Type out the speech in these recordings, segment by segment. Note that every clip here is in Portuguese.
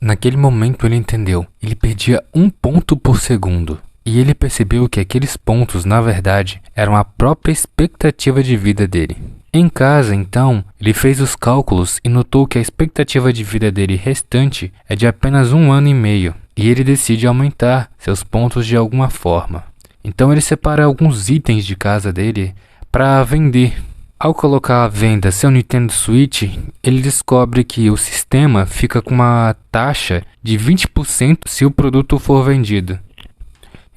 Naquele momento ele entendeu. Ele perdia 1 ponto por segundo. E ele percebeu que aqueles pontos, na verdade, eram a própria expectativa de vida dele. Em casa, então, ele fez os cálculos e notou que a expectativa de vida dele restante é de apenas 1 ano e meio. E ele decide aumentar seus pontos de alguma forma. Então ele separa alguns itens de casa dele para vender. Ao colocar à venda seu Nintendo Switch, ele descobre que o sistema fica com uma taxa de 20% se o produto for vendido.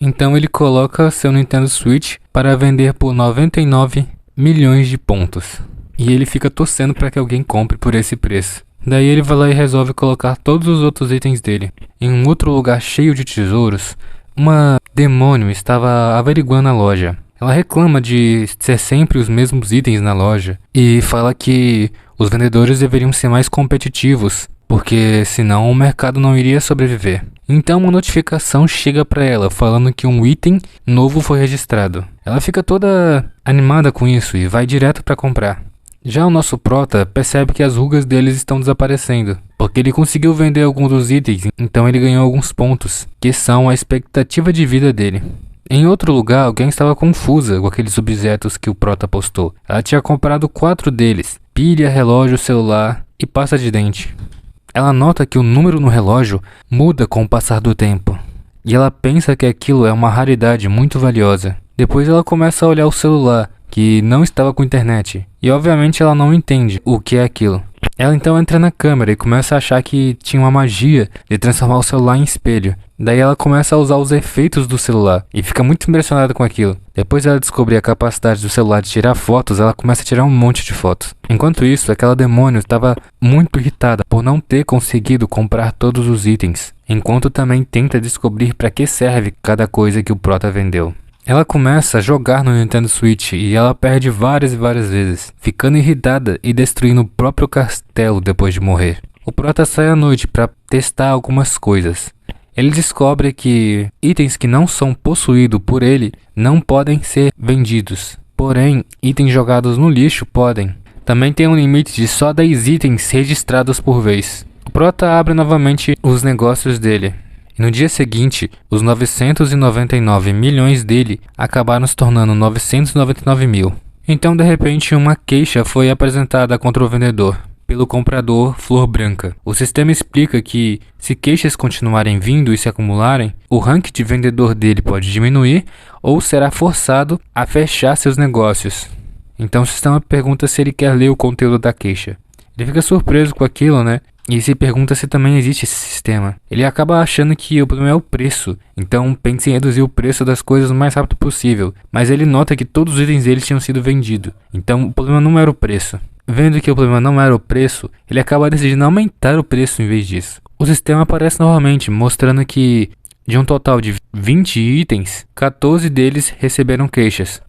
Então ele coloca seu Nintendo Switch para vender por 99 milhões de pontos. E ele fica torcendo para que alguém compre por esse preço. Daí ele vai lá e resolve colocar todos os outros itens dele. Em um outro lugar cheio de tesouros, uma demônio estava averiguando a loja. Ela reclama de ser sempre os mesmos itens na loja e fala que os vendedores deveriam ser mais competitivos, porque senão o mercado não iria sobreviver. Então uma notificação chega para ela falando que um item novo foi registrado. Ela fica toda animada com isso e vai direto para comprar. Já o nosso prota percebe que as rugas deles estão desaparecendo, porque ele conseguiu vender alguns dos itens, então ele ganhou alguns pontos, que são a expectativa de vida dele. Em outro lugar, alguém estava confusa com aqueles objetos que o prota postou. Ela tinha comprado 4 deles: pilha, relógio, celular e pasta de dente. Ela nota que o número no relógio muda com o passar do tempo, e ela pensa que aquilo é uma raridade muito valiosa. Depois ela começa a olhar o celular, que não estava com internet, e obviamente ela não entende o que é aquilo. Ela então entra na câmera e começa a achar que tinha uma magia de transformar o celular em espelho. Daí ela começa a usar os efeitos do celular e fica muito impressionada com aquilo. Depois ela descobrir a capacidade do celular de tirar fotos, ela começa a tirar um monte de fotos. Enquanto isso, aquela demônio estava muito irritada por não ter conseguido comprar todos os itens, enquanto também tenta descobrir para que serve cada coisa que o prota vendeu. Ela começa a jogar no Nintendo Switch e ela perde várias e várias vezes, ficando irritada e destruindo o próprio castelo depois de morrer. O prota sai à noite para testar algumas coisas. Ele descobre que itens que não são possuídos por ele não podem ser vendidos, porém itens jogados no lixo podem. Também tem um limite de só 10 itens registrados por vez. O prota abre novamente os negócios dele. E no dia seguinte, os 999 milhões dele acabaram se tornando 999 mil. Então, de repente, uma queixa foi apresentada contra o vendedor, pelo comprador Flor Branca. O sistema explica que, se queixas continuarem vindo e se acumularem, o ranking de vendedor dele pode diminuir ou será forçado a fechar seus negócios. Então, o sistema pergunta se ele quer ler o conteúdo da queixa. Ele fica surpreso com aquilo, né? E se pergunta se também existe esse sistema. Ele acaba achando que o problema é o preço, então pensa em reduzir o preço das coisas o mais rápido possível. Mas ele nota que todos os itens dele tinham sido vendidos, então o problema não era o preço. Vendo que o problema não era o preço, ele acaba decidindo aumentar o preço em vez disso. O sistema aparece novamente, mostrando que de um total de 20 itens, 14 deles receberam queixas.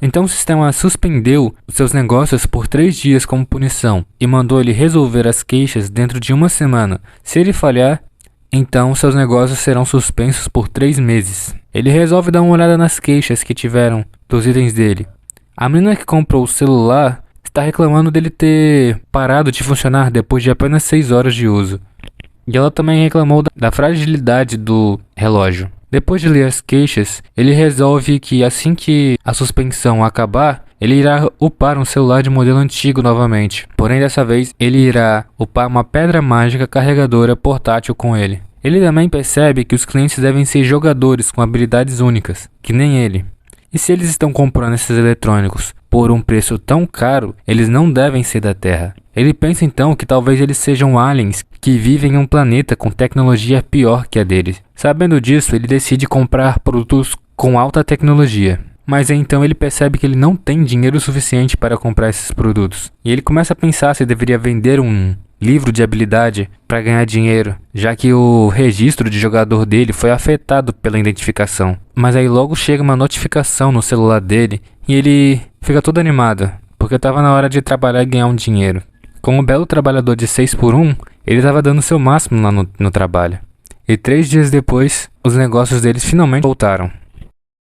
Então o sistema suspendeu os seus negócios por 3 dias como punição e mandou ele resolver as queixas dentro de 1 semana. Se ele falhar, então seus negócios serão suspensos por 3 meses. Ele resolve dar uma olhada nas queixas que tiveram dos itens dele. A menina que comprou o celular está reclamando dele ter parado de funcionar depois de apenas 6 horas de uso. E ela também reclamou da fragilidade do relógio. Depois de ler as queixas, ele resolve que assim que a suspensão acabar, ele irá upar um celular de modelo antigo novamente. Porém, dessa vez, ele irá upar uma pedra mágica carregadora portátil com ele. Ele também percebe que os clientes devem ser jogadores com habilidades únicas, que nem ele. E se eles estão comprando esses eletrônicos por um preço tão caro, eles não devem ser da Terra. Ele pensa então que talvez eles sejam aliens que vivem em um planeta com tecnologia pior que a deles. Sabendo disso, ele decide comprar produtos com alta tecnologia. Mas então ele percebe que ele não tem dinheiro suficiente para comprar esses produtos. E ele começa a pensar se deveria vender um livro de habilidade para ganhar dinheiro, já que o registro de jogador dele foi afetado pela identificação. Mas aí logo chega uma notificação no celular dele e ele fica todo animado, porque estava na hora de trabalhar e ganhar um dinheiro. Como um belo trabalhador de 6 por 1, ele estava dando o seu máximo lá no trabalho. E 3 dias depois, os negócios deles finalmente voltaram.